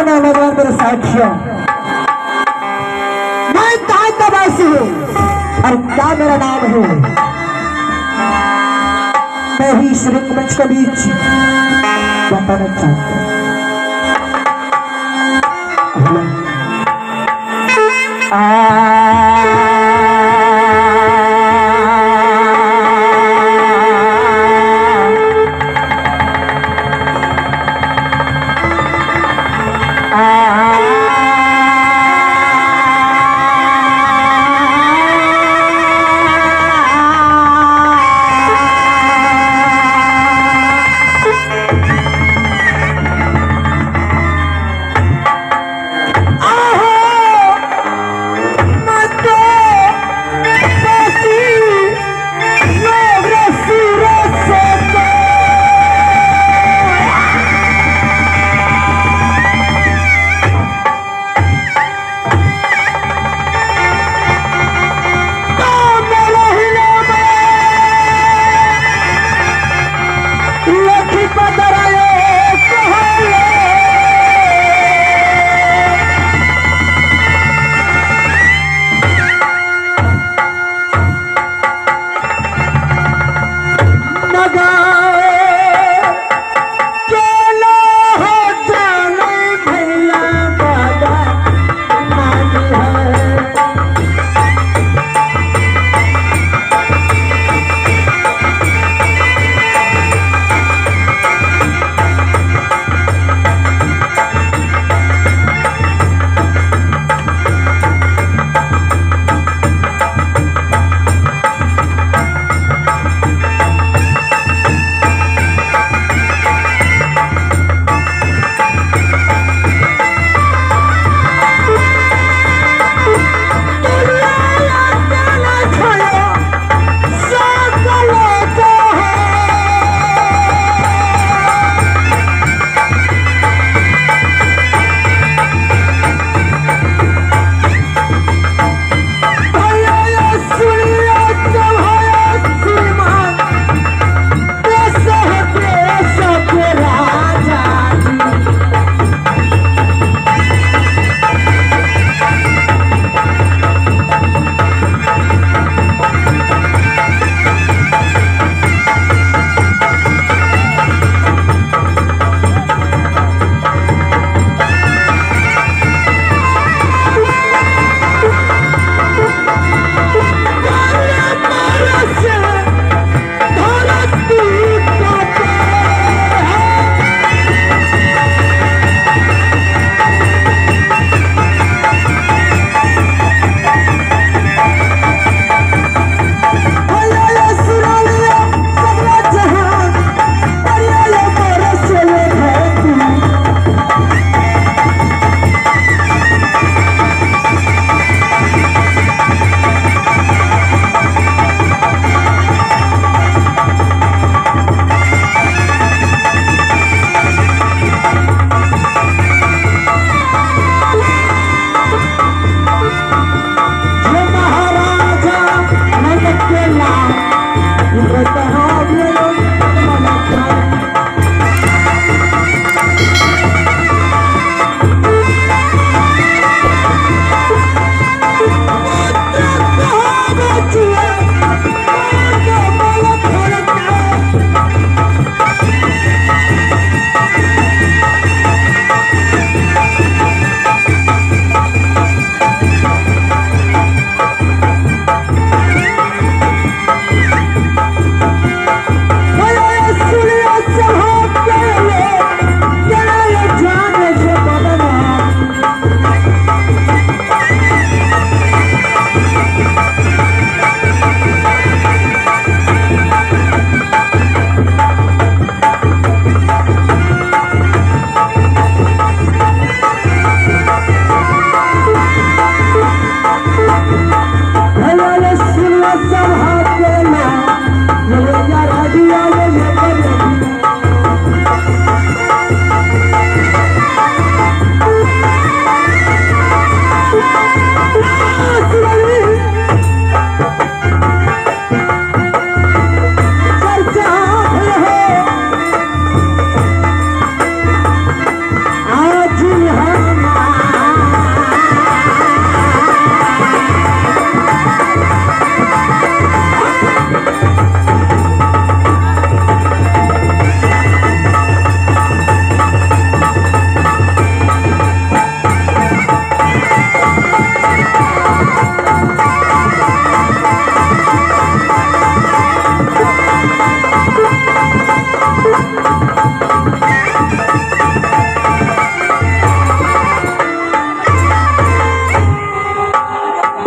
ना भगवान मेरे साक्षियों, मैं कहाँ का वासी हूँ और क्या मेरा नाम है। मैं ही इस रंगमंच के बीच बताना चाहता हूँ।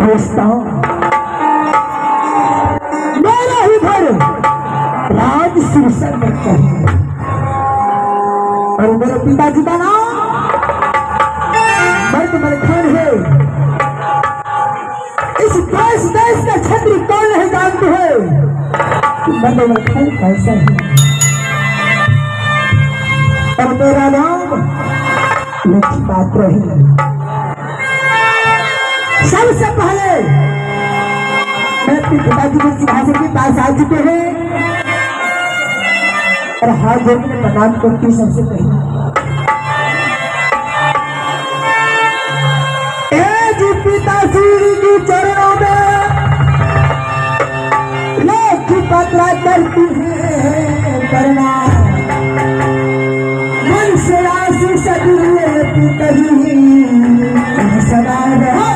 सोचता हूँ मेरा ही घर राज सिरसर में चाहिए और मेरे पिताजी का नाम मर्द मलखान है। इस देश का छत्री कौन नहीं जानते हैं कि मर्द मलखान कैसा है। और मेरा नाम लक्ष्मी पात्र है। सबसे पहले मैं अपने पिताजी के सिंहासन के पास आ चुके हैं और हाथ जोड़कर प्रणाम करती सबसे पहले जी पिताजी के चरणों में लक्ष्मी पात्रा करती है करना मन से आशीष दिए पिताजी सदा रहो।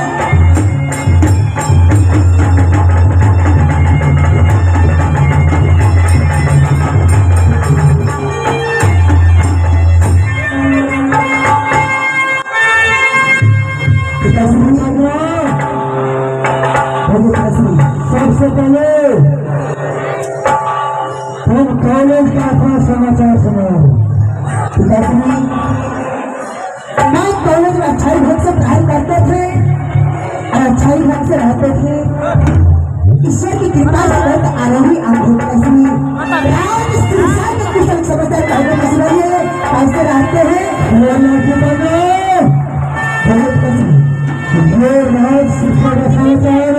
सबसे पहले हम कॉलेज का अपना समाचार सुनाओ। पिताजी मैं कॉलेज में अच्छाई ढंग से पढ़ाई करते थे और अच्छाई ढंग से रहते थे। ईश्वर की कृपा से बहुत आरोही आंखों कुशल समझदार कहने में सुनाइए कैसे रहते हैं। ये राज शिक्षा का समाचार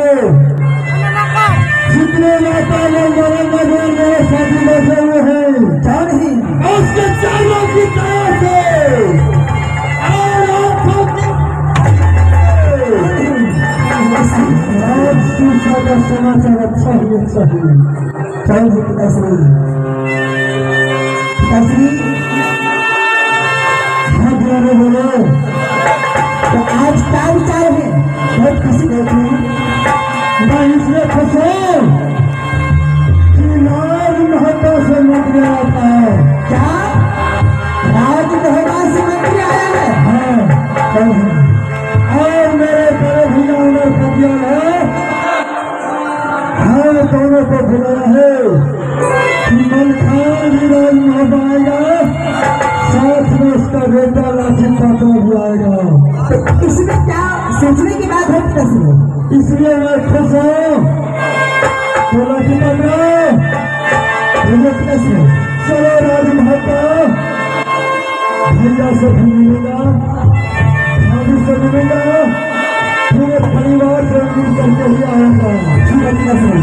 जितने माता मेरे साथी बैठे हुए हैं जान ही उसके चारों की तरह से राज शिक्षा का समाचार अच्छा ही चाहिए पिताश्री। पिताश्री बोलो तो आज क्या विचार है। बहुत खुशी देख रही मैं इसलिए खुश हूँ कि राज महतो से मंत्री आता है। क्या राज महता से मंत्री आया है। हाँ और मेरे बड़े भैया उमर फतियान है हम दोनों को बुलाया है कि मलखान भी राज महता आएगा साथ में उसका बेटा लाठी पात्रा भी आएगा। तो इसमें क्या सोचने की बात है पिताश्री। इसलिए मैं खुश हूँ तो लाठी पात्रा पिताश्री चलो राज महता भैया से भी मिलेगा भाभी से मिलेगा पूरे परिवार से मिल करके ही आएगा। ठीक है पिताश्री।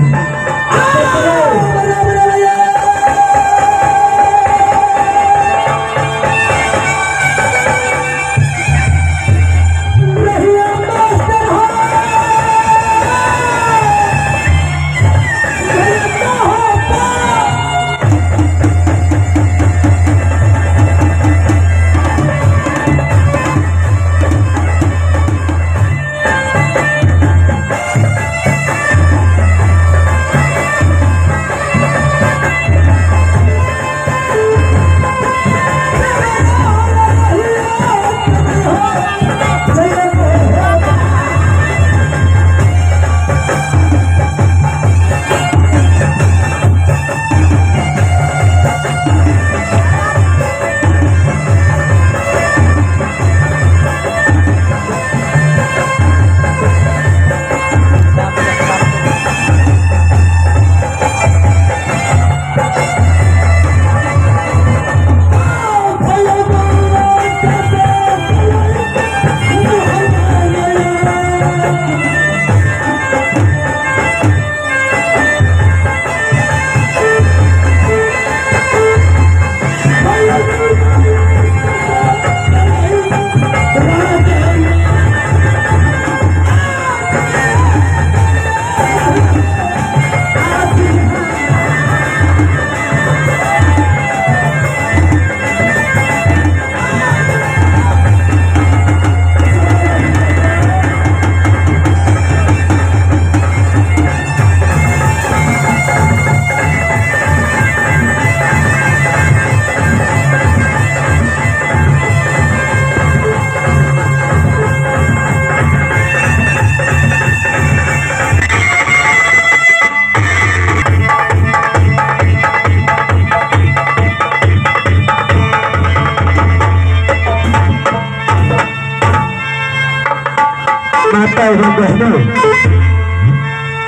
माता एवं बहनों,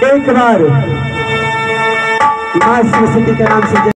एक बार माँ सरस्वती के नाम से